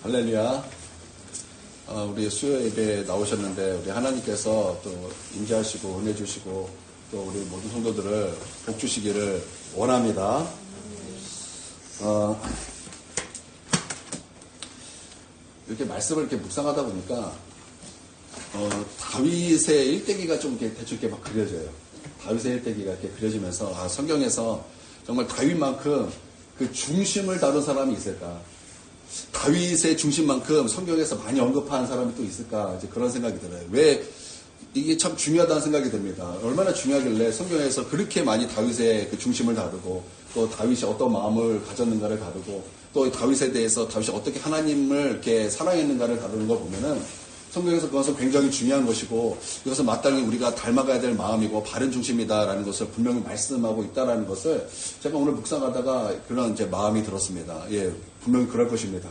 할렐루야. 우리 수요 예배 나오셨는데 우리 하나님께서 또 임재하시고 은혜 주시고 또 우리 모든 성도들을 복 주시기를 원합니다. 이렇게 말씀을 이렇게 묵상하다 보니까 다윗의 일대기가 좀 이렇게 대충 이렇게 막 그려져요. 다윗의 일대기가 이렇게 그려지면서 성경에서 정말 다윗만큼 그 중심을 다룬 사람이 있을까? 다윗의 중심만큼 성경에서 많이 언급한 사람이 또 있을까? 이제 그런 생각이 들어요. 왜 이게 참 중요하다는 생각이 듭니다. 얼마나 중요하길래 성경에서 그렇게 많이 다윗의 그 중심을 다루고 또 다윗이 어떤 마음을 가졌는가를 다루고 또 다윗에 대해서 다윗이 어떻게 하나님을 이렇게 사랑했는가를 다루는 거 보면은 성경에서 그것은 굉장히 중요한 것이고 이것은 마땅히 우리가 닮아가야 될 마음이고 바른 중심이다라는 것을 분명히 말씀하고 있다라는 것을 제가 오늘 묵상하다가 그런 이제 마음이 들었습니다. 예, 분명히 그럴 것입니다.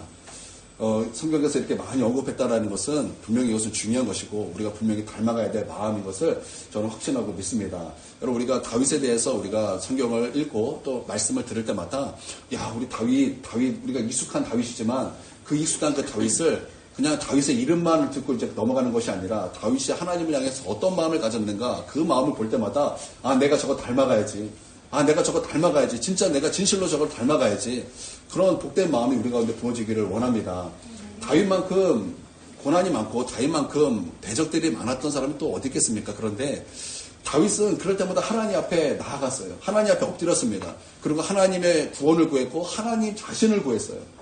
성경에서 이렇게 많이 언급했다라는 것은 분명히 이것은 중요한 것이고 우리가 분명히 닮아가야 될 마음인 것을 저는 확신하고 믿습니다. 여러분 우리가 다윗에 대해서 우리가 성경을 읽고 또 말씀을 들을 때마다 야 우리 다윗 우리가 익숙한 다윗이지만 그 익숙한 그 다윗을 그냥 다윗의 이름만 듣고 이제 넘어가는 것이 아니라 다윗이 하나님을 향해서 어떤 마음을 가졌는가 그 마음을 볼 때마다 내가 저거 닮아가야지. 내가 저거 닮아가야지. 진짜 내가 진실로 저걸 닮아가야지. 그런 복된 마음이 우리 가운데 부어지기를 원합니다. 다윗만큼 고난이 많고 다윗만큼 대적들이 많았던 사람이 또 어디 있겠습니까? 그런데 다윗은 그럴 때마다 하나님 앞에 나아갔어요. 하나님 앞에 엎드렸습니다. 그리고 하나님의 구원을 구했고 하나님 자신을 구했어요.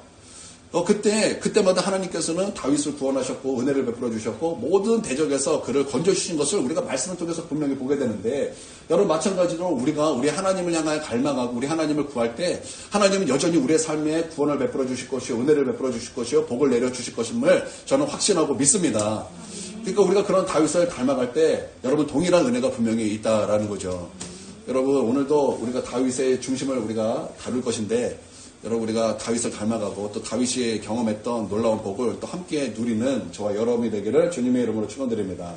그때마다 하나님께서는 다윗을 구원하셨고 은혜를 베풀어 주셨고 모든 대적에서 그를 건져주신 것을 우리가 말씀을 통해서 분명히 보게 되는데 여러분 마찬가지로 우리가 우리 하나님을 향하여 갈망하고 우리 하나님을 구할 때 하나님은 여전히 우리의 삶에 구원을 베풀어 주실 것이요 은혜를 베풀어 주실 것이요 복을 내려 주실 것임을 저는 확신하고 믿습니다. 그러니까 우리가 그런 다윗을 닮아갈 때 여러분 동일한 은혜가 분명히 있다라는 거죠. 여러분 오늘도 우리가 다윗의 중심을 우리가 다룰 것인데 여러분 우리가 다윗을 닮아가고 또 다윗이 경험했던 놀라운 복을 또 함께 누리는 저와 여러분이 되기를 주님의 이름으로 축원드립니다.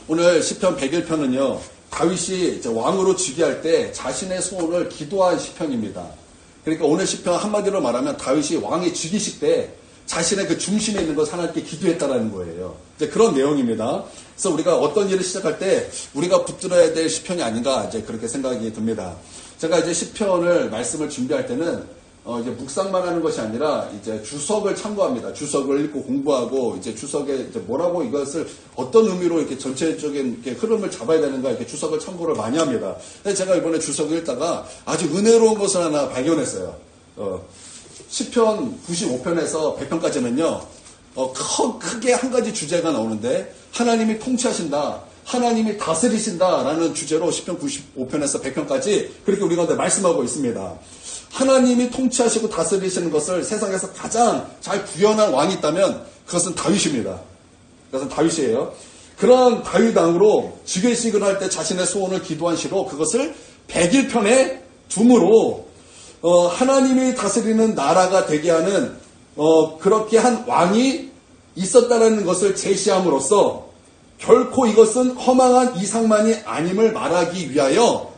오늘 시편 101편은요. 다윗이 이제 왕으로 즉위할 때 자신의 소원을 기도한 시편입니다. 그러니까 오늘 시편 한마디로 말하면 다윗이 왕의 즉위식 때 자신의 그 중심에 있는 것을 하나님께 기도했다라는 거예요. 이제 그런 내용입니다. 그래서 우리가 어떤 일을 시작할 때 우리가 붙들어야 될 시편이 아닌가 이제 그렇게 생각이 듭니다. 제가 이제 시편을 말씀을 준비할 때는 이제 묵상만 하는 것이 아니라 이제 주석을 참고합니다. 주석을 읽고 공부하고 이제 주석에 이제 뭐라고 이것을 어떤 의미로 이렇게 전체적인 이렇게 흐름을 잡아야 되는가 이렇게 주석을 참고를 많이 합니다. 근데 제가 이번에 주석을 읽다가 아주 은혜로운 것을 하나 발견했어요. 시편 95편에서 100편까지는요. 크게 한 가지 주제가 나오는데 하나님이 통치하신다. 하나님이 다스리신다라는 주제로 시편 95편에서 100편까지 그렇게 우리가 말씀하고 있습니다. 하나님이 통치하시고 다스리시는 것을 세상에서 가장 잘 구현한 왕이 있다면 그것은 다윗입니다. 그것은 다윗이에요. 그런 다윗 왕으로 즉위식을 할 때 자신의 소원을 기도한 시로 그것을 101편에 둠으로 하나님이 다스리는 나라가 되게 하는 그렇게 한 왕이 있었다는 것을 제시함으로써 결코 이것은 허망한 이상만이 아님을 말하기 위하여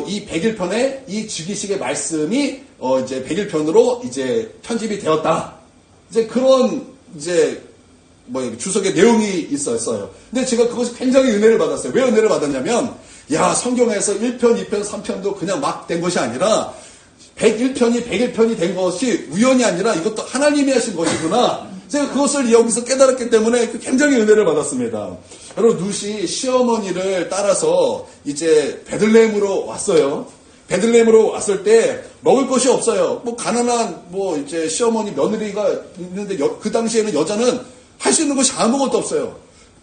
이 101편의 이 즉위식의 말씀이 이제 101편으로 이제 편집이 되었다. 이제 그런 이제 주석의 내용이 있었어요. 근데 제가 그것이 굉장히 은혜를 받았어요. 왜 은혜를 받았냐면 성경에서 1편, 2편, 3편도 그냥 막 된 것이 아니라 101편이 101편이 된 것이 우연이 아니라 이것도 하나님이 하신 것이구나. 제가 그것을 여기서 깨달았기 때문에 굉장히 은혜를 받았습니다. 여러분, 룻이 시어머니를 따라서 이제 베들레헴으로 왔어요. 베들레헴으로 왔을 때 먹을 것이 없어요. 가난한 이제 시어머니 며느리가 있는데 그 당시에는 여자는 할 수 있는 것이 아무것도 없어요.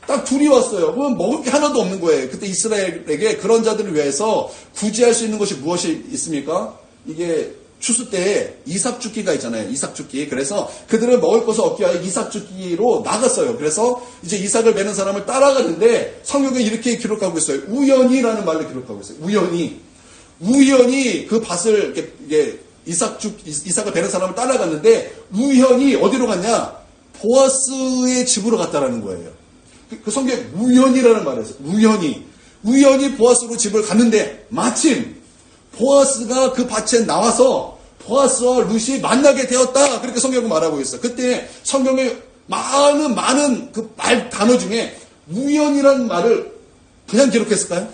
딱 둘이 왔어요. 그럼 먹을 게 하나도 없는 거예요. 그때 이스라엘에게 그런 자들을 위해서 구제할 수 있는 것이 무엇이 있습니까? 이게 추수 때에 이삭죽기가 있잖아요. 이삭죽기. 그래서 그들은 먹을 것을 얻기 위하여 이삭죽기로 나갔어요. 그래서 이제 이삭을 매는 사람을 따라가는데 성경에 이렇게 기록하고 있어요. 우연히라는 말로 기록하고 있어요. 우연히 그 밭을 이게 이삭을 매는 사람을 따라갔는데 우연히 어디로 갔냐? 보아스의 집으로 갔다라는 거예요. 그 성경에 우연히라는 말을 했어요. 우연히 보아스로 집을 갔는데 마침 보아스가 그 밭에 나와서 보아스와 룻이 만나게 되었다. 그렇게 성경은 말하고 있어요. 그때 성경에 많은 그 말 단어 중에 우연이라는 말을 그냥 기록했을까요?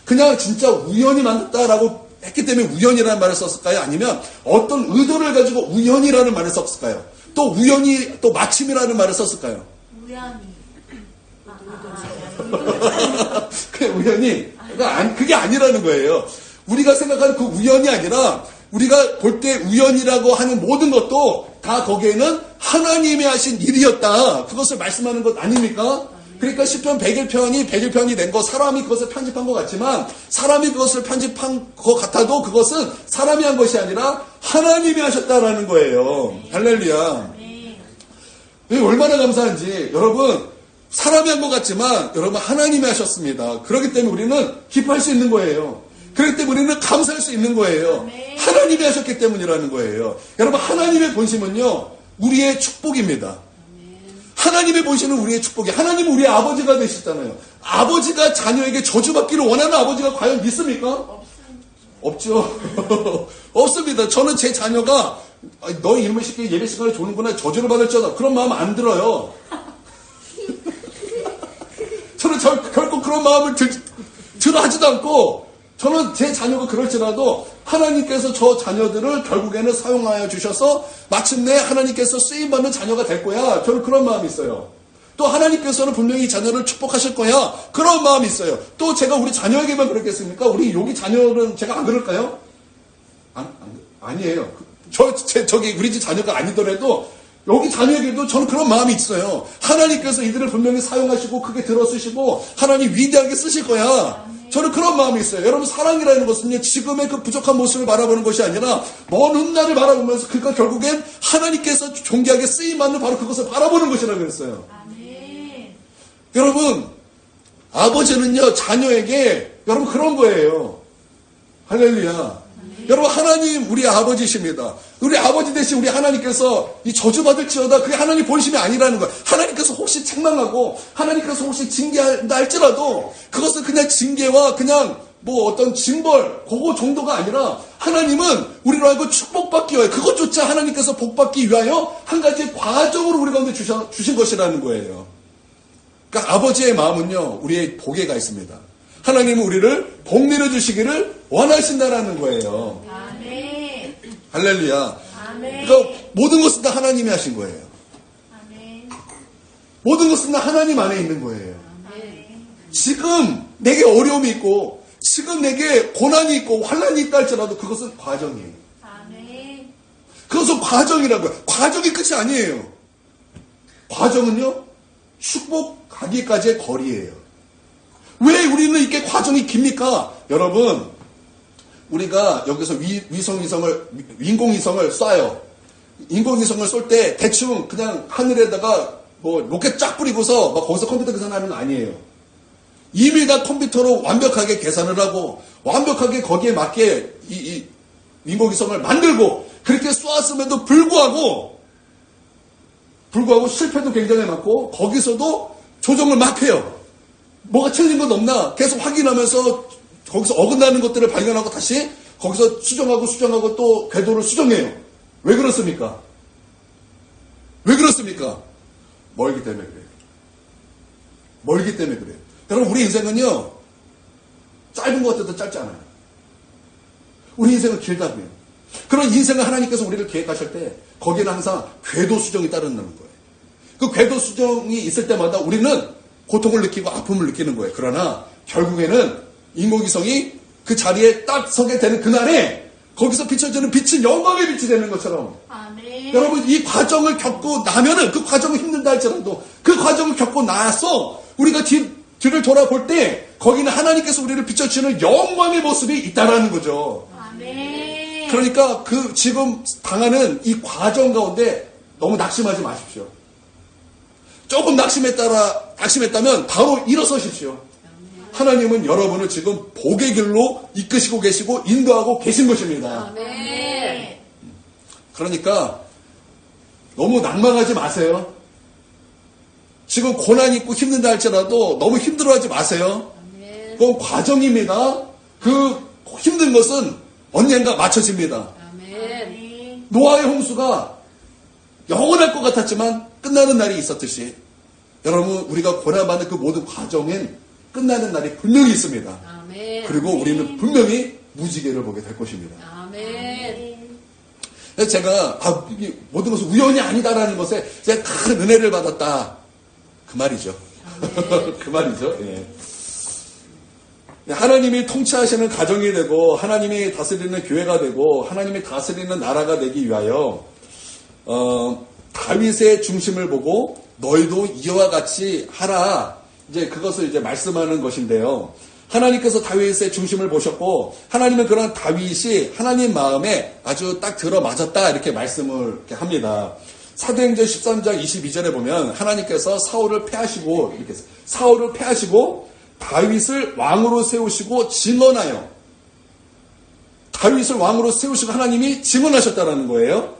그냥 진짜 우연히 만났다라고 했기 때문에 우연이라는 말을 썼을까요? 아니면 어떤 의도를 가지고 우연이라는 말을 썼을까요? 또 우연히 또 마침이라는 말을 썼을까요? 우연히. 그냥 우연히 그게 아니라는 거예요. 우리가 생각하는 그 우연이 아니라 우리가 볼 때 우연이라고 하는 모든 것도 다 거기에는 하나님이 하신 일이었다. 그것을 말씀하는 것 아닙니까? 그러니까 시편 101편이 된 거 사람이 그것을 편집한 것 같지만 사람이 그것을 편집한 것 같아도 그것은 사람이 한 것이 아니라 하나님이 하셨다라는 거예요. 할렐루야. 얼마나 감사한지. 여러분, 사람이 한 것 같지만 여러분 하나님이 하셨습니다. 그렇기 때문에 우리는 기뻐할 수 있는 거예요. 그렇기 때문에 우리는 감사할 수 있는 거예요. 하나님이 하셨기 때문이라는 거예요. 여러분, 하나님의 본심은요, 우리의 축복입니다. 하나님의 본심은 우리의 축복이. 하나님은 우리의 아버지가 되셨잖아요. 아버지가 자녀에게 저주받기를 원하는 아버지가 과연 있습니까? 없죠. 없습니다. 저는 제 자녀가 너 이름을 쉽게 예배 시간을 조는구나 저주를 받을지어다 그런 마음 안 들어요. 저는 결코 그런 마음을 들어 하지도 않고 저는 제 자녀가 그럴지라도 하나님께서 저 자녀들을 결국에는 사용하여 주셔서 마침내 하나님께서 쓰임받는 자녀가 될 거야. 저는 그런 마음이 있어요. 또 하나님께서는 분명히 이 자녀를 축복하실 거야. 그런 마음이 있어요. 또 제가 우리 자녀에게만 그렇겠습니까? 우리 여기 자녀는 제가 안 그럴까요? 아니에요. 저기 우리 집 자녀가 아니더라도 여기 자녀에게도 저는 그런 마음이 있어요. 하나님께서 이들을 분명히 사용하시고 크게 들어쓰시고 하나님 위대하게 쓰실 거야. 저는 그런 마음이 있어요. 여러분, 사랑이라는 것은요, 지금의 그 부족한 모습을 바라보는 것이 아니라 먼 훗날을 바라보면서 그러니까 결국엔 하나님께서 존귀하게 쓰임받는 바로 그것을 바라보는 것이라고 그랬어요. 아멘. 여러분, 아버지는요, 자녀에게 여러분 그런 거예요. 할렐루야. 여러분, 하나님 우리 아버지십니다. 우리 아버지 대신 우리 하나님께서 이 저주받을지어다 그게 하나님 본심이 아니라는 거예요. 하나님께서 혹시 책망하고 하나님께서 혹시 징계한다 할지라도 그것은 그냥 징계와 그냥 뭐 어떤 징벌 그거 정도가 아니라 하나님은 우리로 하여금 축복받기 위하여 그것조차 하나님께서 복받기 위하여 한 가지 과정으로 우리 가운데 주신 것이라는 거예요. 그러니까 아버지의 마음은요, 우리의 복에가 있습니다. 하나님은 우리를 복 내려주시기를 원하신다라는 거예요. 아멘. 할렐루야. 아멘. 그러니까 모든 것은 다 하나님이 하신 거예요. 아멘. 모든 것은 다 하나님 안에 있는 거예요. 아멘. 지금 내게 어려움이 있고 지금 내게 고난이 있고 환난이 있다 할지라도 그것은 과정이에요. 아멘. 그것은 과정이라고요. 과정이 끝이 아니에요. 과정은요, 축복하기까지의 거리예요. 왜 우리는 이렇게 과정이 깁니까? 여러분, 우리가 여기서 인공위성을 쏴요. 인공위성을 쏠 때 대충 그냥 하늘에다가 뭐 로켓 쫙 뿌리고서 막 거기서 컴퓨터 계산하는 거 아니에요. 이미 다 컴퓨터로 완벽하게 계산을 하고 완벽하게 거기에 맞게 이 인공위성을 만들고 그렇게 쏘았음에도 불구하고 실패도 굉장히 많고 거기서도 조정을 막 해요. 뭐가 틀린 건 없나 계속 확인하면서 거기서 어긋나는 것들을 발견하고 다시 거기서 수정하고 또 궤도를 수정해요. 왜 그렇습니까? 왜 그렇습니까? 멀기 때문에 그래요. 멀기 때문에 그래요. 여러분, 우리 인생은요, 짧은 것 같아도 짧지 않아요. 우리 인생은 길다고요. 그런 인생을 하나님께서 우리를 계획하실 때 거기에는 항상 궤도 수정이 따른다는 거예요. 그 궤도 수정이 있을 때마다 우리는 고통을 느끼고 아픔을 느끼는 거예요. 그러나 결국에는 인공위성이 그 자리에 딱 서게 되는 그날에 거기서 비춰지는 빛은 영광의 빛이 되는 것처럼 아멘. 여러분, 이 과정을 겪고 나면은 그 과정은 힘들다 할지라도 그 과정을 겪고 나서 우리가 뒤를 돌아볼 때 거기는 하나님께서 우리를 비춰주시는 영광의 모습이 있다라는 거죠. 아멘. 그러니까 그 지금 당하는 이 과정 가운데 너무 낙심하지 마십시오. 조금 낙심했다면 바로 일어서십시오. 하나님은 여러분을 지금 복의 길로 이끄시고 계시고 인도하고 계신 것입니다. 아멘. 그러니까 너무 낭망하지 마세요. 지금 고난이 있고 힘든다 할지라도 너무 힘들어하지 마세요. 그건 과정입니다. 그 힘든 것은 언젠가 맞춰집니다. 노아의 홍수가 영원할 것 같았지만 끝나는 날이 있었듯이 여러분 우리가 고난받는 그 모든 과정엔 끝나는 날이 분명히 있습니다. 아멘. 그리고 우리는 분명히 무지개를 보게 될 것입니다. 아멘. 그래서 제가 이게 모든 것은 우연이 아니다라는 것에 제가 큰 은혜를 받았다. 그 말이죠. 그 말이죠. 예. 하나님이 통치하시는 가정이 되고 하나님이 다스리는 교회가 되고 하나님이 다스리는 나라가 되기 위하여 다윗의 중심을 보고 너희도 이와 같이 하라. 이제 그것을 이제 말씀하는 것인데요. 하나님께서 다윗의 중심을 보셨고 하나님은 그런 다윗이 하나님 마음에 아주 딱 들어맞았다 이렇게 말씀을 이렇게 합니다. 사도행전 13장 22절에 보면 하나님께서 사울을 패하시고 이렇게 사울을 패하시고 다윗을 왕으로 세우시고 증언하여 다윗을 왕으로 세우시고 하나님이 증언하셨다라는 거예요.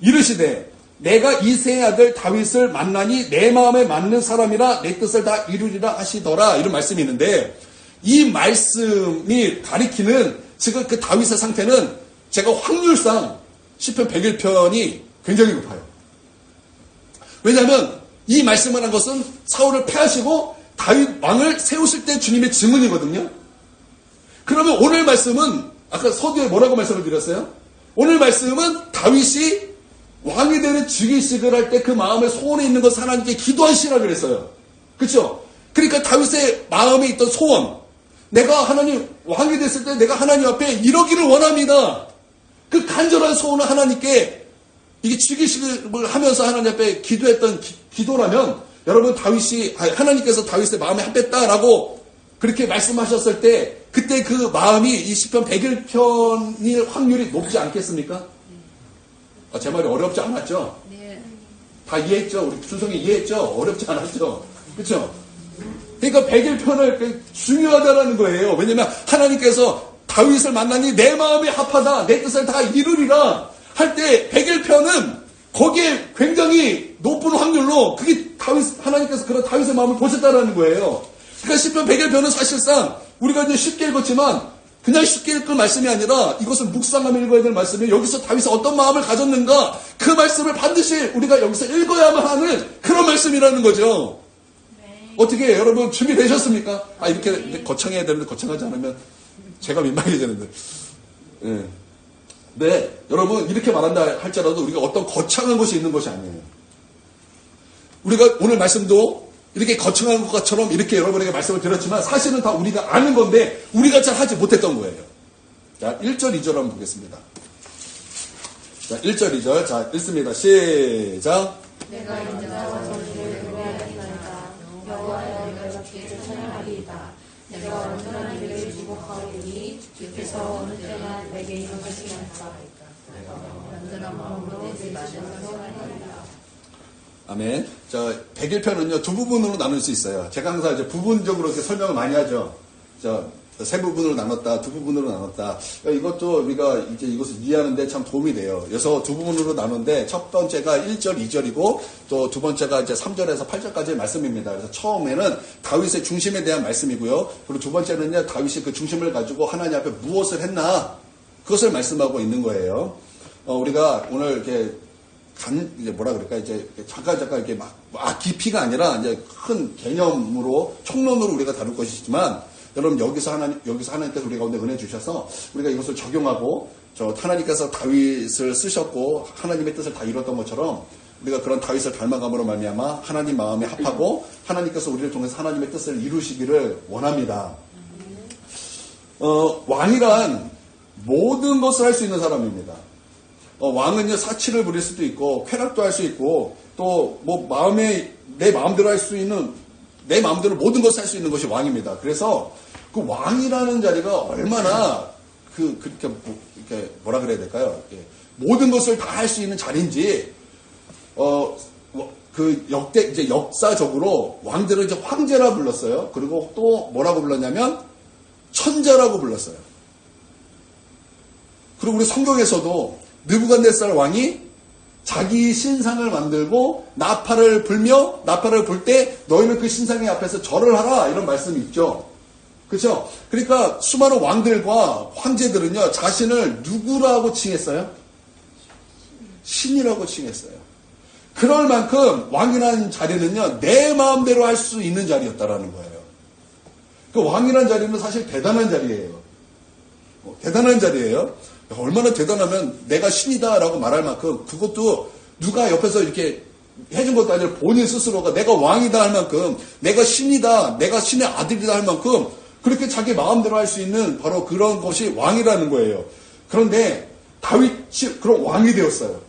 이르시되 내가 이새의 아들 다윗을 만나니 내 마음에 맞는 사람이라 내 뜻을 다 이루리라 하시더라 이런 말씀이 있는데 이 말씀이 가리키는 지금 그 다윗의 상태는 제가 확률상 시편 101편이 굉장히 높아요. 왜냐하면 이 말씀을 한 것은 사울을 패하시고 다윗 왕을 세우실 때 주님의 증언이거든요. 그러면 오늘 말씀은 아까 서두에 뭐라고 말씀을 드렸어요? 오늘 말씀은 다윗이 왕이 되는 즉위식을 할 때 그 마음에 소원에 있는 것을 하나님께 기도하시라 그랬어요. 그렇죠? 그러니까 다윗의 마음에 있던 소원, 내가 하나님 왕이 됐을 때 내가 하나님 앞에 이러기를 원합니다. 그 간절한 소원을 하나님께 이게 즉위식을 하면서 하나님 앞에 기도했던 기도라면 여러분 하나님께서 다윗의 마음에 합했다라고 그렇게 말씀하셨을 때 그때 그 마음이 이 시편 101편일 확률이 높지 않겠습니까? 제 말이 어렵지 않았죠? 네. 다 이해했죠? 우리 준성이 이해했죠? 어렵지 않았죠? 그렇죠? 그러니까 101편을 중요하다라는 거예요. 왜냐면 하나님께서 다윗을 만나니 내 마음이 합하다 내 뜻을 다 이루리라 할 때 101편은 거기에 굉장히 높은 확률로 그게 하나님께서 그런 다윗의 마음을 보셨다라는 거예요. 그러니까 시편 101편은 사실상 우리가 이제 쉽게 읽었지만 그냥 쉽게 읽을 말씀이 아니라 이것은 묵상하며 읽어야 될 말씀이에요. 여기서 다윗이 어떤 마음을 가졌는가 그 말씀을 반드시 우리가 여기서 읽어야만 하는 그런 말씀이라는 거죠. 네. 어떻게 여러분 준비되셨습니까? 이렇게 거창해야 되는데 거창하지 않으면 제가 민망해지는데. 예. 네, 여러분 이렇게 말한다 할지라도 우리가 어떤 거창한 것이 있는 것이 아니에요. 우리가 오늘 말씀도 이렇게 거창한 것처럼 이렇게 여러분에게 말씀을 드렸지만 사실은 다 우리가 아는 건데 우리가 잘 하지 못했던 거예요. 자, 1절, 2절 한번 보겠습니다. 자, 1절, 2절. 자, 읽습니다. 시작. 내가 인자와 정의를 노래하리이다. 여호와여 내가 주께서 찬양하리이다. 내가 온전한 일을 주목하오니 주께서 어느 때나 내게 이루시리이다. 내가 온전한 마음으로 내 말씀을 하리이다. 아멘. 자, 101편은요, 두 부분으로 나눌 수 있어요. 제가 항상 이제 부분적으로 이렇게 설명을 많이 하죠. 세 부분으로 나눴다, 두 부분으로 나눴다. 이것도 우리가 이제 이것을 이해하는데 참 도움이 돼요. 그래서 두 부분으로 나누는데 첫 번째가 1절, 2절이고 또 두 번째가 이제 3절에서 8절까지의 말씀입니다. 그래서 처음에는 다윗의 중심에 대한 말씀이고요. 그리고 두 번째는요, 다윗이 그 중심을 가지고 하나님 앞에 무엇을 했나? 그것을 말씀하고 있는 거예요. 우리가 오늘 이렇게 이제 뭐라 그럴까, 이제 잠깐 이렇게 막 깊이가 아니라 이제 큰 개념으로, 총론으로 우리가 다룰 것이지만, 여러분 여기서 하나님께서 우리 가운데 은혜 주셔서 우리가 이것을 적용하고, 하나님께서 다윗을 쓰셨고, 하나님의 뜻을 다 이뤘던 것처럼, 우리가 그런 다윗을 닮아감으로 말미암아 하나님 마음에 합하고, 하나님께서 우리를 통해서 하나님의 뜻을 이루시기를 원합니다. 왕이란 모든 것을 할 수 있는 사람입니다. 왕은요, 사치를 부릴 수도 있고, 쾌락도 할 수 있고, 또, 내 마음대로 할 수 있는, 내 마음대로 모든 것을 할 수 있는 것이 왕입니다. 그래서, 그 왕이라는 자리가 얼마나, 그렇게 뭐라 그래야 될까요? 모든 것을 다 할 수 있는 자리인지, 이제 역사적으로 왕들을 이제 황제라 불렀어요. 그리고 또 뭐라고 불렀냐면, 천자라고 불렀어요. 그리고 우리 성경에서도, 느부갓네살 왕이 자기 신상을 만들고 나팔을 불 때 너희는 그 신상의 앞에서 절을 하라 이런 말씀이 있죠. 그렇죠? 그러니까 수많은 왕들과 황제들은요 자신을 누구라고 칭했어요? 신이라고 칭했어요. 그럴 만큼 왕이라는 자리는요, 내 마음대로 할 수 있는 자리였다라는 거예요. 그 왕이라는 자리는 사실 대단한 자리예요. 대단한 자리예요. 얼마나 대단하면 내가 신이다라고 말할 만큼, 그것도 누가 옆에서 이렇게 해준 것도 아니라 본인 스스로가 내가 왕이다 할 만큼, 내가 신이다, 내가 신의 아들이다 할 만큼 그렇게 자기 마음대로 할 수 있는 바로 그런 것이 왕이라는 거예요. 그런데 다윗이 그런 왕이 되었어요.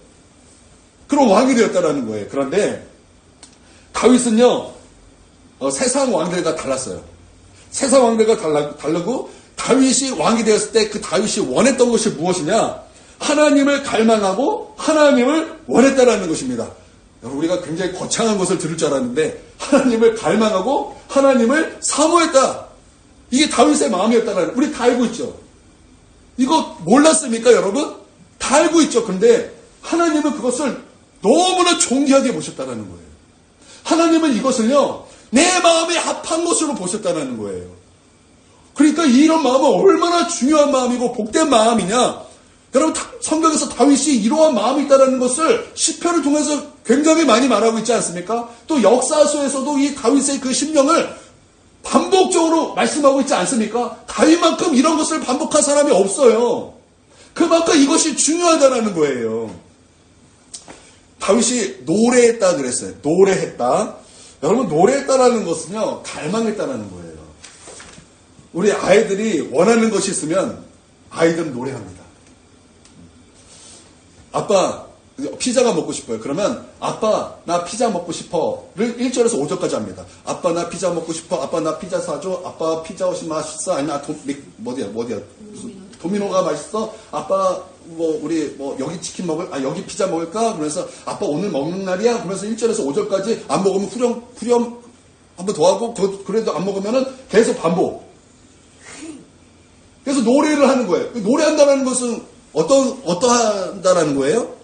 그런 왕이 되었다라는 거예요. 그런데 다윗은요, 세상 왕들과 달랐어요. 세상 왕들과 다르고 다윗이 왕이 되었을 때 그 다윗이 원했던 것이 무엇이냐? 하나님을 갈망하고 하나님을 원했다라는 것입니다. 우리가 굉장히 거창한 것을 들을 줄 알았는데 하나님을 갈망하고 하나님을 사모했다. 이게 다윗의 마음이었다라는, 우리 다 알고 있죠. 이거 몰랐습니까, 여러분? 다 알고 있죠. 근데 하나님은 그것을 너무나 존귀하게 보셨다라는 거예요. 하나님은 이것을요, 내 마음에 합한 것으로 보셨다라는 거예요. 그러니까 이런 마음은 얼마나 중요한 마음이고 복된 마음이냐. 여러분, 성경에서 다윗이 이러한 마음이 있다는 것을 시편을 통해서 굉장히 많이 말하고 있지 않습니까? 또 역사서에서도 이 다윗의 그 심령을 반복적으로 말씀하고 있지 않습니까? 다윗만큼 이런 것을 반복한 사람이 없어요. 그만큼 이것이 중요하다는 거예요. 다윗이 노래했다 그랬어요. 노래했다. 여러분, 노래했다라는 것은요, 갈망했다라는 거예요. 우리 아이들이 원하는 것이 있으면 아이들은 노래합니다. 아빠, 피자가 먹고 싶어요. 그러면 아빠, 나 피자 먹고 싶어를 1절에서 5절까지 합니다. 아빠, 나 피자 먹고 싶어. 아빠, 나 피자 사줘. 아빠, 피자 옷이 맛있어. 아니, 나 어디야? 무슨 도미노가 맛있어? 아빠, 우리 여기 치킨 여기 피자 먹을까? 그러면서 아빠 오늘 먹는 날이야? 그러면서 1절에서 5절까지 안 먹으면 후렴 한번 더 하고, 그래도 안 먹으면은 계속 반복. 그래서 노래를 하는 거예요. 노래한다는 것은 어떠한다라는 거예요?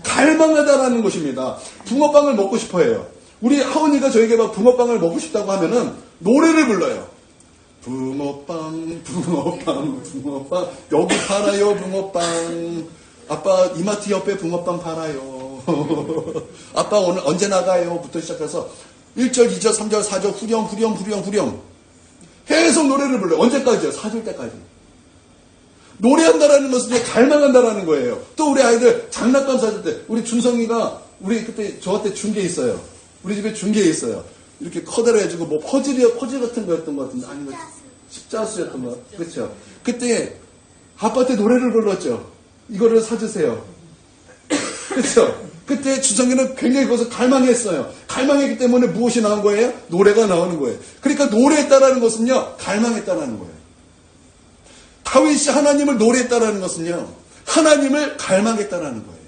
갈망하다라는 것입니다. 붕어빵을 먹고 싶어 해요. 우리 하은이가 저에게 막 붕어빵을 먹고 싶다고 하면은 노래를 불러요. 붕어빵, 붕어빵, 붕어빵. 여기 팔아요, 붕어빵. 아빠, 이마트 옆에 붕어빵 팔아요. 아빠, 오늘 언제 나가요? 부터 시작해서 1절, 2절, 3절, 4절, 후렴. 계속 노래를 불러요. 언제까지요? 4절 때까지. 노래한다라는 것은 갈망한다라는 거예요. 또 우리 아이들 장난감 사줄 때, 우리 준성이가, 우리 그때 저한테 준 게 있어요. 우리 집에 준 게 있어요. 이렇게 커다랗게 해주고, 퍼즐 같은 거였던 것 같은데, 아니면 십자수였던 거. 그렇죠. 그때 아빠한테 노래를 불렀죠. 이거를 사주세요. 그렇죠. 그때 준성이는 굉장히 그것을 갈망했어요. 갈망했기 때문에 무엇이 나온 거예요? 노래가 나오는 거예요. 그러니까 노래했다라는 것은요, 갈망했다라는 거예요. 다윗이 하나님을 노래했다라는 것은요, 하나님을 갈망했다라는 거예요.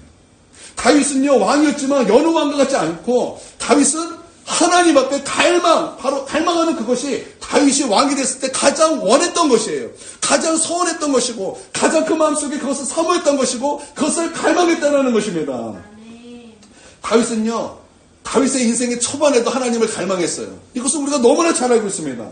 다윗은요, 왕이었지만 여느 왕과 같지 않고, 다윗은 하나님 앞에 바로 갈망하는 그것이 다윗이 왕이 됐을 때 가장 원했던 것이에요. 가장 소원했던 것이고, 가장 그 마음속에 그것을 사모했던 것이고, 그것을 갈망했다라는 것입니다. 다윗은요, 다윗의 인생의 초반에도 하나님을 갈망했어요. 이것은 우리가 너무나 잘 알고 있습니다.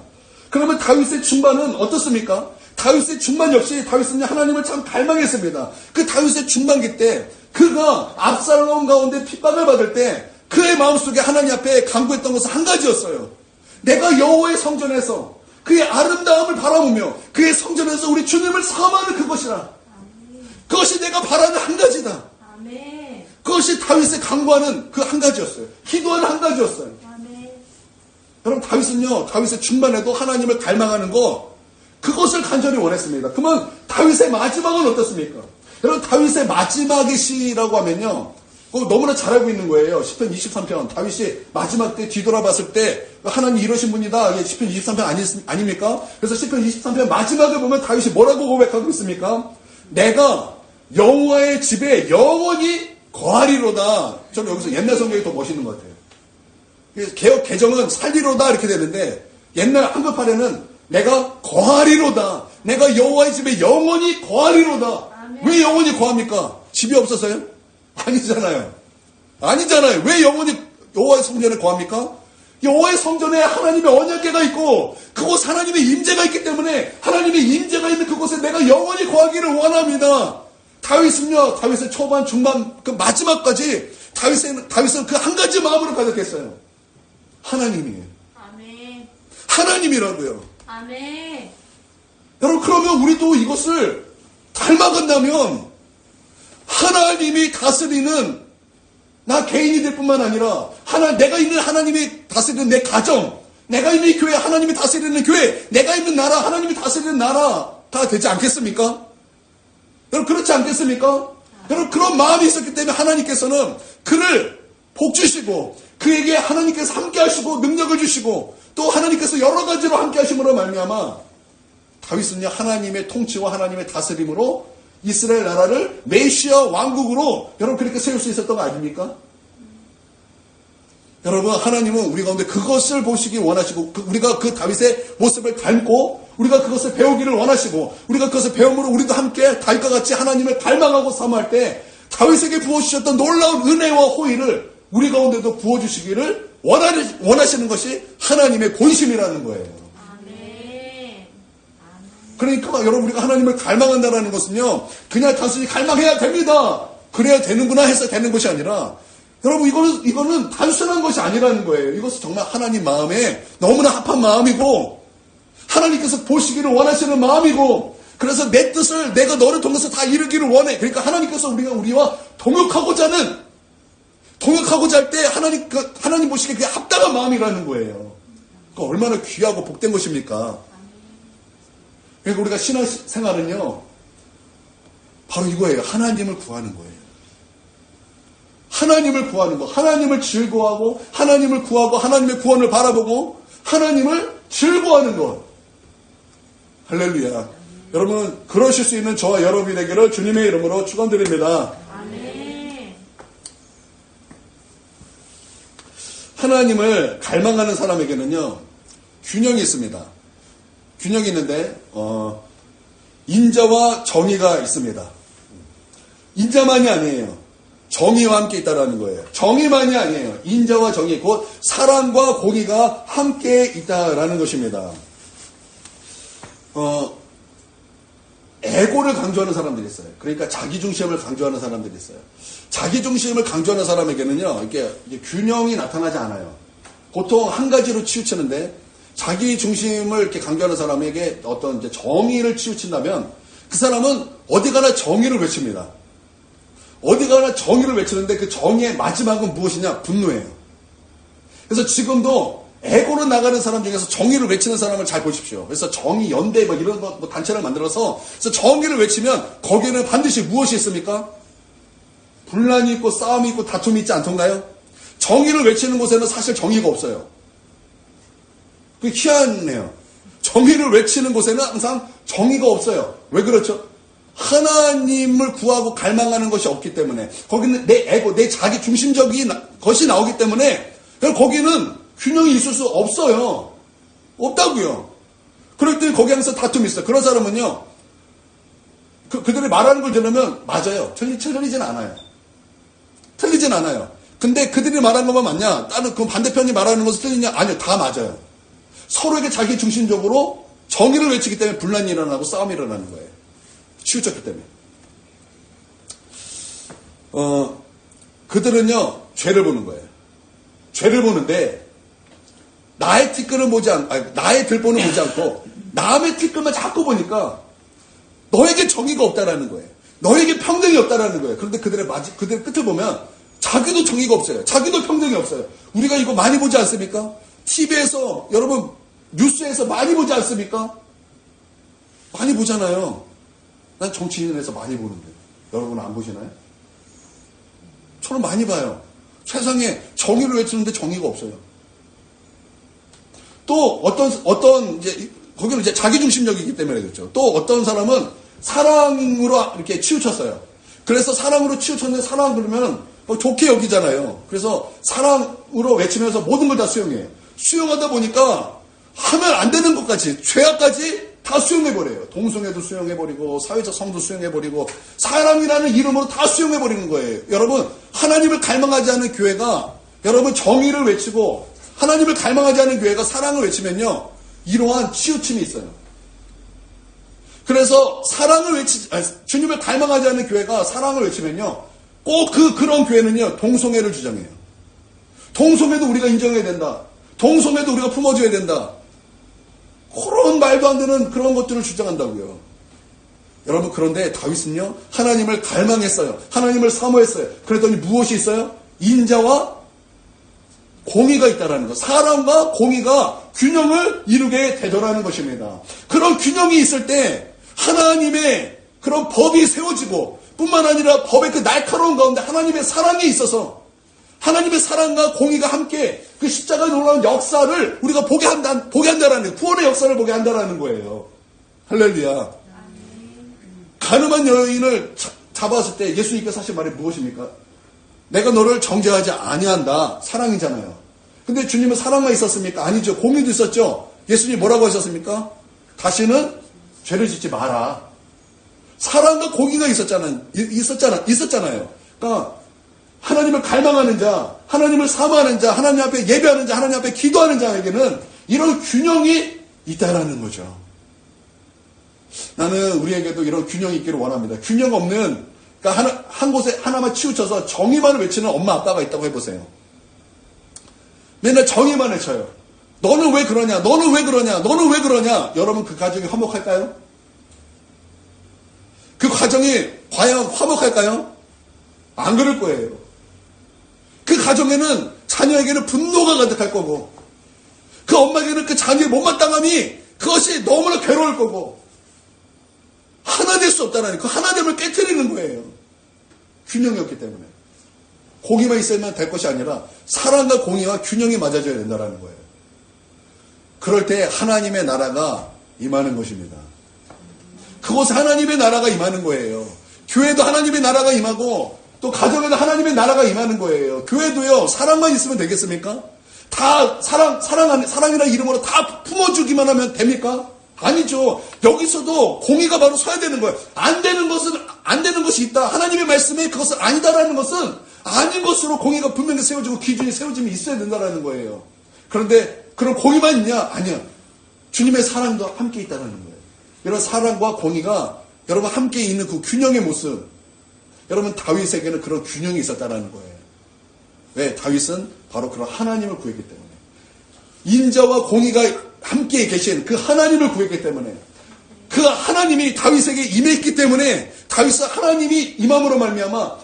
그러면 다윗의 중반은 어떻습니까? 다윗의 중반 역시 다윗은 하나님을 참 갈망했습니다. 그 다윗의 중반기 때 그가 압살롬 가운데 핍박을 받을 때 그의 마음속에 하나님 앞에 간구했던 것은 한 가지였어요. 내가 여호와의 성전에서 그의 아름다움을 바라보며 그의 성전에서 우리 주님을 사모하는 그것이라. 그것이 내가 바라는 한 가지다. 그것이 다윗의 간구하는 그 한 가지였어요. 기도하는 한 가지였어요. 여러분, 다윗은요, 다윗의 중반에도 하나님을 갈망하는 그것을 간절히 원했습니다. 그러면 다윗의 마지막은 어떻습니까? 여러분, 다윗의 마지막의 시라고 하면요, 너무나 잘 알고 있는 거예요. 시편 23편. 다윗이 마지막 때 뒤돌아봤을 때 하나님 이러신 분이다. 시편 23편 아닙니까? 그래서 시편 23편 마지막에 보면 다윗이 뭐라고 고백하고 있습니까? 내가 여호와의 집에 영원히 거하리로다. 저는 여기서 옛날 성경이 더 멋있는 것 같아요. 개혁 개정은 살리로다 이렇게 되는데 옛날 한글판에는 내가 거하리로다. 내가 여호와의 집에 영원히 거하리로다. 왜 영원히 거합니까? 집이 없어서요? 아니잖아요. 왜 영원히 여호와의 성전에 거합니까? 여호와의 성전에 하나님의 언약궤가 있고 그곳 하나님의 임재가 있기 때문에 하나님의 임재가 있는 그곳에 내가 영원히 거하기를 원합니다. 다윗의 초반, 중반, 그 마지막까지 다윗은 그 한 가지 마음으로 가득했어요. 하나님이에요. 아멘. 하나님이라고요. 아멘. 여러분, 그러면 우리도 이것을 닮아간다면 하나님이 다스리는 나 개인이 될 뿐만 아니라 내가 있는 하나님이 다스리는 내 가정, 내가 있는 이 교회 하나님이 다스리는 교회, 내가 있는 나라 하나님이 다스리는 나라가 되지 않겠습니까? 여러분, 그렇지 않겠습니까? 여러분, 그런 마음이 있었기 때문에 하나님께서는 그를 복주시고 그에게 하나님께서 함께 하시고 능력을 주시고 또 하나님께서 여러 가지로 함께 하심으로 말미암아 다윗은요, 하나님의 통치와 하나님의 다스림으로 이스라엘 나라를 메시아 왕국으로 여러분 그렇게 세울 수 있었던 거 아닙니까? 여러분, 하나님은 우리 가운데 그것을 보시기 원하시고 우리가 그 다윗의 모습을 닮고 우리가 그것을 배우기를 원하시고 우리가 그것을 배움으로 우리도 함께 다윗과 같이 하나님을 갈망하고 사모할 때 다윗에게 부어주셨던 놀라운 은혜와 호의를 우리 가운데도 부어주시기를 원하시는 것이 하나님의 본심이라는 거예요. 그러니까 여러분, 우리가 하나님을 갈망한다는 것은요, 그냥 단순히 갈망해야 됩니다, 그래야 되는구나 해서 되는 것이 아니라, 여러분, 이거는 단순한 것이 아니라는 거예요. 이것은 정말 하나님 마음에 너무나 합한 마음이고 하나님께서 보시기를 원하시는 마음이고, 그래서 내 뜻을 내가 너를 통해서 다 이루기를 원해. 그러니까 하나님께서 우리와 동역하고자 할 때 하나님 보시기에 그게 합당한 마음이라는 거예요. 그러니까 얼마나 귀하고 복된 것입니까? 그러니까 우리가 신앙생활은요, 바로 이거예요. 하나님을 구하는 거예요. 하나님을 구하는 거. 하나님을 즐거워하고, 하나님을 구하고, 하나님의 구원을 바라보고, 하나님을 즐거워하는 것. 할렐루야. 여러분, 그러실 수 있는 저와 여러분이 되기를 주님의 이름으로 축원드립니다. 아멘. 하나님을 갈망하는 사람에게는요, 균형이 있습니다. 균형이 있는데 인자와 정의가 있습니다. 인자만이 아니에요. 정의와 함께 있다라는 거예요. 정의만이 아니에요. 인자와 정의, 곧 사랑과 공의가 함께 있다라는 것입니다. 에고를 강조하는 사람들이 있어요. 그러니까 자기중심을 강조하는 사람들이 있어요. 자기중심을 강조하는 사람에게는요, 이게 균형이 나타나지 않아요. 보통 한 가지로 치우치는데, 자기 중심을 이렇게 강조하는 사람에게 어떤 이제 정의를 치우친다면 그 사람은 어디 가나 정의를 외칩니다. 어디 가나 정의를 외치는데 그 정의의 마지막은 무엇이냐? 분노예요. 그래서 지금도 에고로 나가는 사람 중에서 정의를 외치는 사람을 잘 보십시오. 그래서 정의 연대 이런 단체를 만들어서 그래서 정의를 외치면 거기에는 반드시 무엇이 있습니까? 분란이 있고 싸움이 있고 다툼이 있지 않던가요? 정의를 외치는 곳에는 사실 정의가 없어요. 그게 희한해요. 정의를 외치는 곳에는 항상 정의가 없어요. 왜 그렇죠? 하나님을 구하고 갈망하는 것이 없기 때문에, 거기는 내 에고, 내 자기 중심적인 것이 나오기 때문에 거기는 균형이 있을 수 없어요. 없다고요. 그럴 때 거기 항상 다툼이 있어요. 그런 사람은요, 그들이 말하는 걸 들으면 맞아요. 틀리진 않아요. 틀리진 않아요. 근데 그들이 말하는 것만 맞냐? 다른 그 반대편이 말하는 것은 틀리냐? 아니요. 다 맞아요. 서로에게 자기 중심적으로 정의를 외치기 때문에 분란이 일어나고 싸움이 일어나는 거예요. 치우쳤기 때문에. 그들은요, 죄를 보는 거예요. 죄를 보는데, 나의 티끌은 나의 들보는 보지 않고, 남의 티끌만 자꾸 보니까, 너에게 정의가 없다라는 거예요. 너에게 평등이 없다라는 거예요. 그런데 그들의 끝을 보면, 자기도 정의가 없어요. 자기도 평등이 없어요. 우리가 이거 많이 보지 않습니까? TV에서, 여러분, 뉴스에서 많이 보지 않습니까? 많이 보잖아요. 난 정치인에서 많이 보는데. 여러분은 안 보시나요? 저는 많이 봐요. 세상에 정의를 외치는데 정의가 없어요. 또 거기는 이제 자기중심적이기 때문에 그렇죠. 또 어떤 사람은 사랑으로 이렇게 치우쳤어요. 그래서 사랑으로 치우쳤는데 사랑 그러면 좋게 여기잖아요. 그래서 사랑으로 외치면서 모든 걸 다 수용해요. 수용하다 보니까 하면 안 되는 것까지, 죄악까지 다 수용해버려요. 동성애도 수용해버리고, 사회적 성도 수용해버리고, 사랑이라는 이름으로 다 수용해버리는 거예요. 여러분, 하나님을 갈망하지 않는 교회가, 여러분 정의를 외치고, 하나님을 갈망하지 않는 교회가 사랑을 외치면요, 이러한 치우침이 있어요. 그래서 주님을 닮아가지 않는 교회가 사랑을 외치면요, 꼭 그런 교회는요, 동성애를 주장해요. 동성애도 우리가 인정해야 된다. 동성애도 우리가 품어줘야 된다. 그런 말도 안 되는 그런 것들을 주장한다고요. 여러분, 그런데 다윗은요, 하나님을 갈망했어요. 하나님을 사모했어요. 그랬더니 무엇이 있어요? 인자와 공의가 있다라는 것. 사랑과 공의가 균형을 이루게 되더라는 것입니다. 그런 균형이 있을 때 하나님의 그런 법이 세워지고, 뿐만 아니라 법의 그 날카로운 가운데 하나님의 사랑이 있어서, 하나님의 사랑과 공의가 함께 그 십자가에 놀라운 역사를 우리가 보게 한다라는, 구원의 역사를 보게 한다라는 거예요. 할렐루야. 가늠한 여인을 잡았을 때 예수님께서 하신 말이 무엇입니까? 내가 너를 정죄하지 아니한다. 사랑이잖아요. 근데 주님은 사랑만 있었습니까? 아니죠. 공의도 있었죠. 예수님이 뭐라고 하셨습니까? 다시는 죄를 짓지 마라. 사랑과 공의가 있었잖아요. 그러니까 하나님을 갈망하는 자, 하나님을 사모하는 자, 하나님 앞에 예배하는 자, 하나님 앞에 기도하는 자에게는 이런 균형이 있다라는 거죠. 나는 우리에게도 이런 균형이 있기를 원합니다. 균형 없는, 그러니까 한 곳에 하나만 치우쳐서 정의만을 외치는 엄마 아빠가 있다고 해보세요. 맨날 정의만 외쳐요. 너는 왜 그러냐? 너는 왜 그러냐? 너는 왜 그러냐? 여러분, 그 가정이 화목할까요? 그 가정이 과연 화목할까요? 안 그럴 거예요. 그 가정에는 자녀에게는 분노가 가득할 거고, 그 엄마에게는 그 자녀의 못마땅함이 그것이 너무나 괴로울 거고, 하나 될 수 없다는, 그 하나됨을 깨트리는 거예요. 균형이 없기 때문에. 공의만 있으면 될 것이 아니라 사랑과 공의와 균형이 맞아져야 된다는 거예요. 그럴 때 하나님의 나라가 임하는 것입니다. 그곳에 하나님의 나라가 임하는 거예요. 교회도 하나님의 나라가 임하고, 또 가정에도 하나님의 나라가 임하는 거예요. 교회도요, 사랑만 있으면 되겠습니까? 다 사랑이라는 이름으로 다 품어주기만 하면 됩니까? 아니죠. 여기서도 공의가 바로 서야 되는 거예요. 안 되는 것이 있다. 하나님의 말씀에 그것은 아니다라는 것은 아닌 것으로 공의가 분명히 세워지고 기준이 세워지면 있어야 된다라는 거예요. 그런데 그런 공의만 있냐? 아니야. 주님의 사랑도 함께 있다는 거예요. 이런 사랑과 공의가 여러분 함께 있는 그 균형의 모습. 여러분, 다윗에게는 그런 균형이 있었다는 거예요. 왜? 다윗은 바로 그런 하나님을 구했기 때문에. 인자와 공의가 함께 계신 그 하나님을 구했기 때문에, 그 하나님이 다윗에게 임했기 때문에 다윗은 하나님이 임함으로 말미암아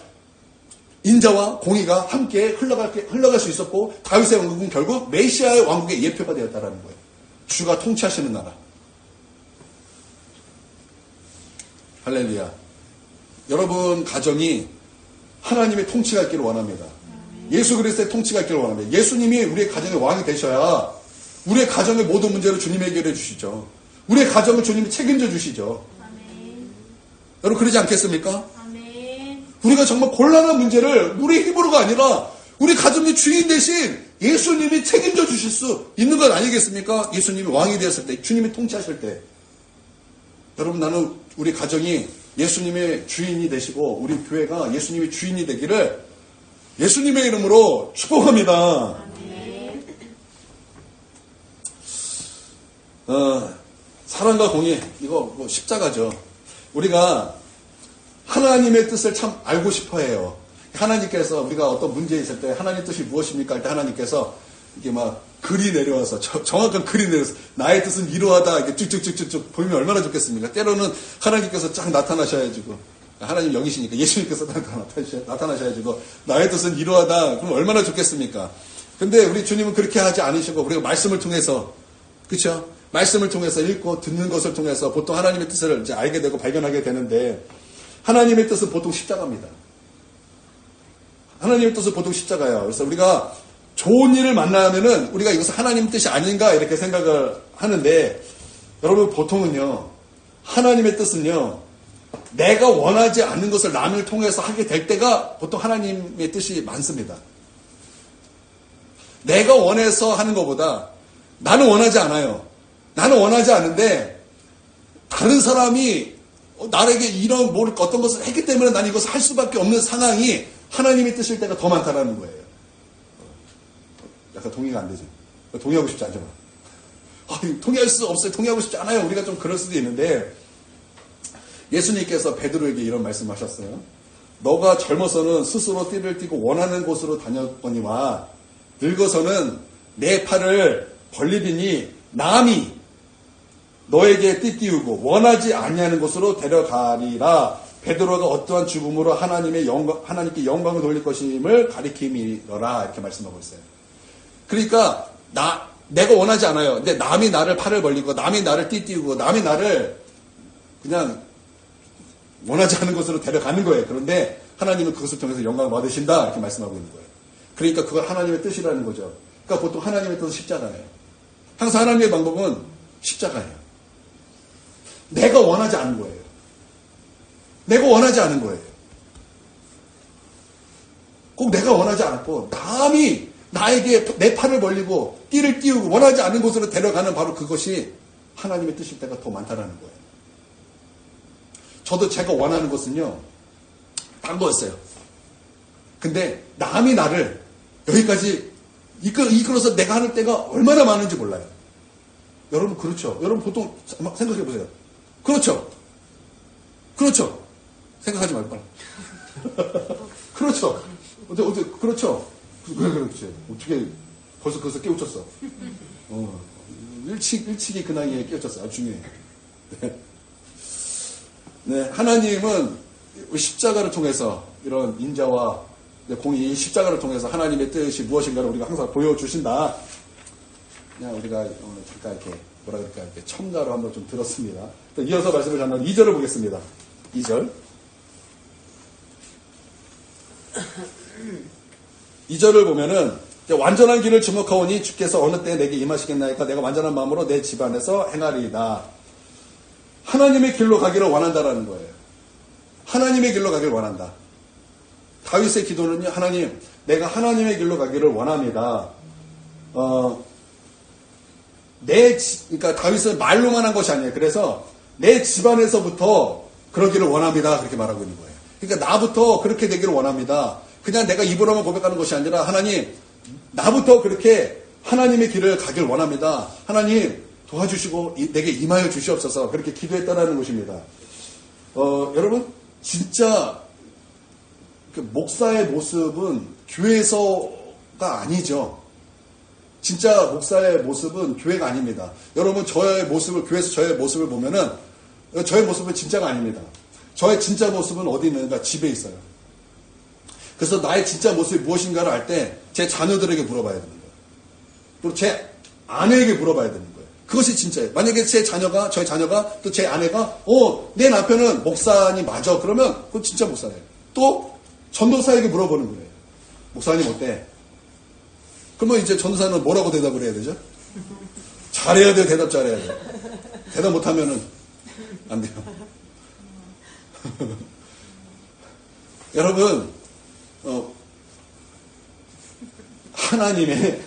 인자와 공의가 함께 흘러갈 수 있었고, 다윗의 왕국은 결국 메시아의 왕국의 예표가 되었다는 거예요. 주가 통치하시는 나라. 할렐루야. 여러분 가정이 하나님의 통치가 있기를 원합니다. 예수 그리스도의 통치가 있기를 원합니다. 예수님이 우리의 가정의 왕이 되셔야 우리의 가정의 모든 문제를 주님이 해결해 주시죠. 우리의 가정을 주님이 책임져 주시죠. 아멘. 여러분 그러지 않겠습니까? 아멘. 우리가 정말 곤란한 문제를 우리 힘으로가 아니라 우리 가정의 주인 대신 예수님이 책임져 주실 수 있는 것 아니겠습니까? 예수님이 왕이 되었을 때, 주님이 통치하실 때. 여러분, 나는 우리 가정이 예수님의 주인이 되시고 우리 교회가 예수님의 주인이 되기를 예수님의 이름으로 축복합니다. 사랑과 공의, 이거 뭐 십자가죠. 우리가 하나님의 뜻을 참 알고 싶어 해요. 하나님께서 우리가 어떤 문제에 있을 때 하나님 뜻이 무엇입니까? 할 때 하나님께서 이게 막 글이 내려와서 정확한 글이 내려와서 나의 뜻은 이러하다 이렇게 쭉쭉쭉쭉 보이면 얼마나 좋겠습니까? 때로는 하나님께서 쫙 나타나셔야지고, 하나님 영이시니까 예수님께서 나타나셔야지고 나의 뜻은 이러하다 그럼 얼마나 좋겠습니까? 근데 우리 주님은 그렇게 하지 않으시고 우리가 말씀을 통해서, 그렇죠? 말씀을 통해서 읽고 듣는 것을 통해서 보통 하나님의 뜻을 이제 알게 되고 발견하게 되는데, 하나님의 뜻은 보통 십자가입니다. 하나님의 뜻은 보통 십자가예요. 그래서 우리가 좋은 일을 만나면은 우리가 이것은 하나님의 뜻이 아닌가 이렇게 생각을 하는데, 여러분 보통은요, 하나님의 뜻은요, 내가 원하지 않는 것을 남을 통해서 하게 될 때가 보통 하나님의 뜻이 많습니다. 내가 원해서 하는 것보다 나는 원하지 않아요. 나는 원하지 않은데 다른 사람이 나에게 이런 어떤 것을 했기 때문에 난 이것을 할 수밖에 없는 상황이 하나님의 뜻일 때가 더 많다라는 거예요. 약간 동의가 안 되죠. 동의하고 싶지 않잖아. 동의할 수 없어요. 동의하고 싶지 않아요. 우리가 좀 그럴 수도 있는데, 예수님께서 베드로에게 이런 말씀하셨어요. 너가 젊어서는 스스로 띠를 띠고 원하는 곳으로 다녔거니와 늙어서는 내 팔을 벌리리니 남이 너에게 띠띠우고 원하지 아니하는 곳으로 데려가리라. 베드로가 어떠한 죽음으로 하나님께 영광을 돌릴 것임을 가리킴이더라. 이렇게 말씀하고 있어요. 그러니까 내가 원하지 않아요. 근데 남이 나를 팔을 벌리고 남이 나를 띠띠우고 남이 나를 그냥 원하지 않은 곳으로 데려가는 거예요. 그런데 하나님은 그것을 통해서 영광을 받으신다. 이렇게 말씀하고 있는 거예요. 그러니까 그걸 하나님의 뜻이라는 거죠. 그러니까 보통 하나님의 뜻은 십자가예요. 항상 하나님의 방법은 십자가예요. 내가 원하지 않은 거예요. 내가 원하지 않은 거예요. 꼭 내가 원하지 않았고 남이 나에게 내 팔을 벌리고 띠를 띄우고 원하지 않은 곳으로 데려가는 바로 그것이 하나님의 뜻일 때가 더 많다라는 거예요. 저도 제가 원하는 것은요, 딴 거였어요. 근데 남이 나를 여기까지 이끌어서 내가 하는 때가 얼마나 많은지 몰라요. 여러분 그렇죠? 여러분 보통 생각해 보세요. 그렇죠? 그렇죠? 생각하지 말고 그렇죠? 어떻게 그렇죠? 그렇지. 어떻게 벌써 그것을 깨우쳤어? 일찍이 그 나이에 깨우쳤어. 아주 중요해. 네, 하나님은 십자가를 통해서 이런 인자와 공의 십자가를 통해서 하나님의 뜻이 무엇인가를 우리가 항상 보여주신다. 그냥 우리가 오늘 잠깐 이렇게 뭐라 그럴까 이렇게 첨가로 한번 좀 들었습니다. 이어서 말씀을 전하는 2절을 보겠습니다. 2절. 2절을 보면은 완전한 길을 주목하오니 주께서 어느 때 내게 임하시겠나이까 내가 완전한 마음으로 내 집안에서 행하리이다. 하나님의 길로 가기를 원한다라는 거예요. 하나님의 길로 가기를 원한다. 다윗의 기도는요, 하나님, 내가 하나님의 길로 가기를 원합니다. 그러니까 다윗은 말로만 한 것이 아니에요. 그래서 내 집안에서부터 그러기를 원합니다. 그렇게 말하고 있는 거예요. 그러니까 나부터 그렇게 되기를 원합니다. 그냥 내가 입으로만 고백하는 것이 아니라 하나님, 나부터 그렇게 하나님의 길을 가길 원합니다. 하나님 도와주시고 내게 임하여 주시옵소서. 그렇게 기도했다는 것입니다. 여러분 진짜 목사의 모습은 교회에서가 아니죠. 진짜 목사의 모습은 교회가 아닙니다. 여러분 저의 모습을 교회에서 저의 모습을 보면은 저의 모습은 진짜가 아닙니다. 저의 진짜 모습은 어디 있는가? 집에 있어요. 그래서 나의 진짜 모습이 무엇인가를 알 때 제 자녀들에게 물어봐야 되는 거예요. 또 제 아내에게 물어봐야 되는 거예요. 그것이 진짜예요. 만약에 저희 자녀가 또 제 아내가 내 남편은 목사님 맞아. 그러면 그건 진짜 목사예요. 또 전도사에게 물어보는 거예요. 목사님 어때? 그러면 이제 전도사는 뭐라고 대답을 해야 되죠? 잘해야 돼요. 대답 잘해야 돼요. 대답 못하면은 안 돼요. 여러분 하나님의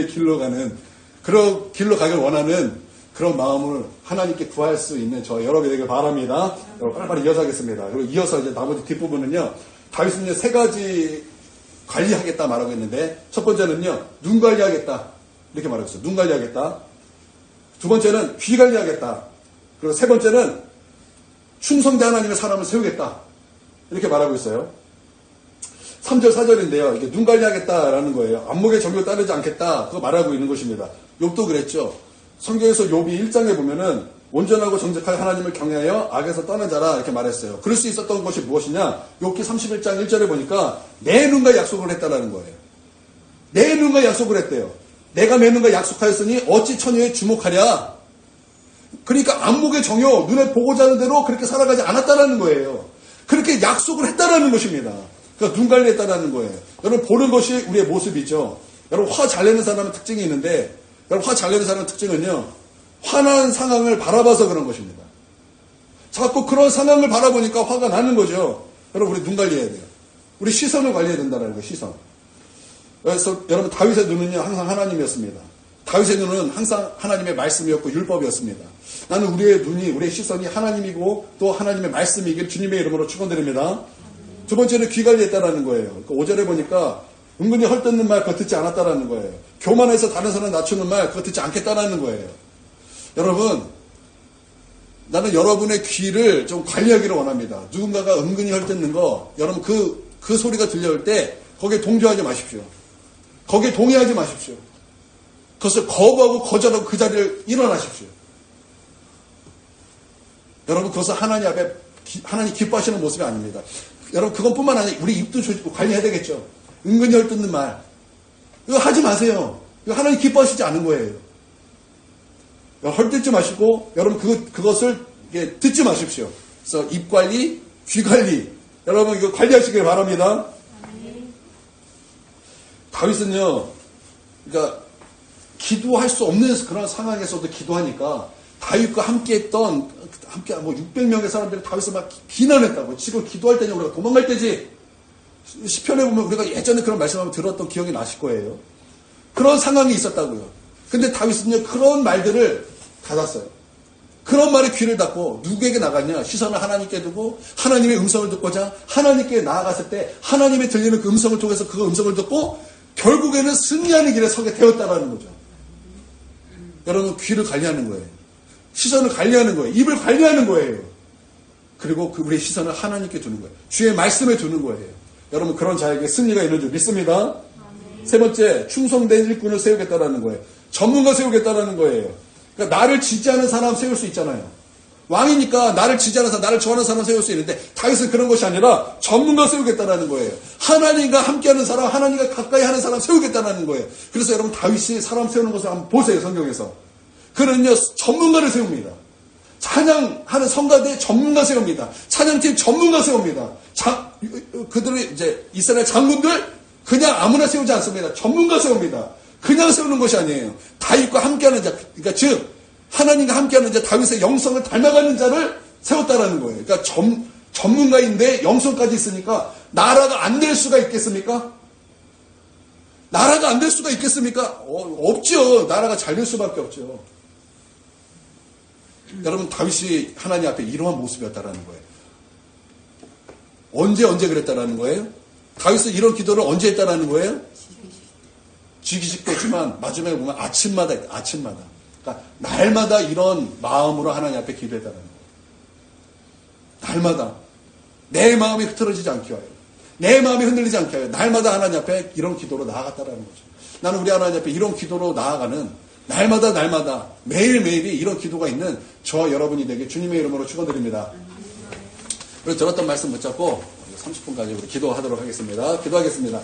길로 가는 그런 길로 가길 원하는 그런 마음을 하나님께 구할 수 있는 저 여러분이 되길 바랍니다. 여러분 빨리빨리 이어서 하겠습니다. 그리고 이어서 이제 나머지 뒷부분은요. 다윗은 세 가지 관리하겠다 말하고 있는데 첫 번째는요. 눈 관리하겠다. 이렇게 말하고 있어요. 눈 관리하겠다. 두 번째는 귀 관리하겠다. 그리고 세 번째는 충성대 하나님의 사람을 세우겠다. 이렇게 말하고 있어요. 3절, 4절인데요. 이게 눈 관리하겠다라는 거예요. 안목의 정욕 따르지 않겠다. 그거 말하고 있는 것입니다. 욥도 그랬죠. 성경에서 욥이 1장에 보면은 온전하고 정직하게 하나님을 경외하여 악에서 떠난 자라 이렇게 말했어요. 그럴 수 있었던 것이 무엇이냐? 욥기 31장 1절에 보니까 내 눈과 약속을 했다라는 거예요. 내 눈과 약속을 했대요. 내가 내 눈과 약속하였으니 어찌 처녀에 주목하랴? 그러니까 안목의 정욕, 눈에 보고자 하는 대로 그렇게 살아가지 않았다라는 거예요. 그렇게 약속을 했다라는 것입니다. 그러니까 눈 관리했다라는 거예요. 여러분 보는 것이 우리의 모습이죠. 여러분 화 잘 내는 사람은 특징이 있는데 여러분 화 잘 내는 사람의 특징은요. 화난 상황을 바라봐서 그런 것입니다. 자꾸 그런 상황을 바라보니까 화가 나는 거죠. 여러분 우리 눈 관리해야 돼요. 우리 시선을 관리해야 된다는 거예요. 시선. 그래서 여러분 다윗의 눈은요. 항상 하나님이었습니다. 다윗의 눈은 항상 하나님의 말씀이었고 율법이었습니다. 나는 우리의 눈이 우리의 시선이 하나님이고 또 하나님의 말씀이길 주님의 이름으로 축원드립니다. 두 번째는 귀 관리했다라는 거예요. 5절에 보니까 은근히 헐뜯는 말 그거 듣지 않았다라는 거예요. 교만해서 다른 사람 낮추는 말 그거 듣지 않겠다라는 거예요. 여러분 나는 여러분의 귀를 좀 관리하기를 원합니다. 누군가가 은근히 헐뜯는 거, 여러분 그 소리가 들려올 때 거기에 동조하지 마십시오. 거기에 동의하지 마십시오. 그것을 거부하고 거절하고 그 자리를 일어나십시오. 여러분 그것은 하나님 앞에 하나님 기뻐하시는 모습이 아닙니다. 여러분 그것뿐만 아니라 우리 입도 관리해야 되겠죠. 은근히 헐뜯는 말 이거 하지 마세요. 이거 하나님 기뻐하시지 않은 거예요. 헐뜯지 마시고 여러분 그것을 듣지 마십시오. 그래서 입 관리, 귀 관리 여러분 이거 관리하시길 바랍니다. 다윗은요, 그러니까 기도할 수 없는 그런 상황에서도 기도하니까 다윗과 함께했던 600명의 사람들이 다윗을 막 비난했다고. 지금 기도할 때냐 우리가 도망갈 때지. 시편에 보면 우리가 예전에 그런 말씀을 들었던 기억이 나실 거예요. 그런 상황이 있었다고요. 근데 다윗은요 그런 말들을 닫았어요. 그런 말에 귀를 닫고 누구에게 나갔냐? 시선을 하나님께 두고 하나님의 음성을 듣고자 하나님께 나아갔을 때 하나님의 들리는 그 음성을 통해서 그 음성을 듣고 결국에는 승리하는 길에 서게 되었다라는 거죠. 여러분 귀를 관리하는 거예요. 시선을 관리하는 거예요. 입을 관리하는 거예요. 그리고 우리의 시선을 하나님께 두는 거예요. 주의 말씀에 두는 거예요. 여러분 그런 자에게 승리가 있는 줄 믿습니다. 세 번째, 충성된 일꾼을 세우겠다라는 거예요. 전문가 세우겠다라는 거예요. 그러니까 나를 지지하는 사람 세울 수 있잖아요. 왕이니까 나를 지지하는 사람, 나를 좋아하는 사람 세울 수 있는데 다윗은 그런 것이 아니라 전문가 세우겠다라는 거예요. 하나님과 함께하는 사람, 하나님과 가까이 하는 사람 세우겠다라는 거예요. 그래서 여러분 다윗이 사람 세우는 것을 한번 보세요. 성경에서. 그는요 전문가를 세웁니다. 찬양하는 성가대 전문가 세웁니다. 찬양팀 전문가 세웁니다. 그들의 이제 이스라엘 장군들 그냥 아무나 세우지 않습니다. 전문가 세웁니다. 그냥 세우는 것이 아니에요. 다윗과 함께하는 자, 그러니까 즉 하나님과 함께하는 자, 다윗의 영성을 닮아가는 자를 세웠다라는 거예요. 그러니까 전문가인데 영성까지 있으니까 나라가 안 될 수가 있겠습니까? 나라가 안 될 수가 있겠습니까? 없죠. 나라가 잘 될 수밖에 없죠. 여러분 다윗이 하나님 앞에 이러한 모습이었다라는 거예요. 언제 그랬다라는 거예요? 다윗은 이런 기도를 언제 했다라는 거예요? 지기식도지만 마지막에 보면 아침마다. 그러니까 날마다 이런 마음으로 하나님 앞에 기도했다는 거예요. 날마다 내 마음이 흐트러지지 않게 하여, 내 마음이 흔들리지 않게 하여 날마다 하나님 앞에 이런 기도로 나아갔다라는 거죠. 나는 우리 하나님 앞에 이런 기도로 나아가는 날마다 매일매일이 이런 기도가 있는 저와 여러분이 되게 주님의 이름으로 축원드립니다. 그래서 들었던 말씀 붙잡고 30분까지 우리 기도하도록 하겠습니다. 기도하겠습니다.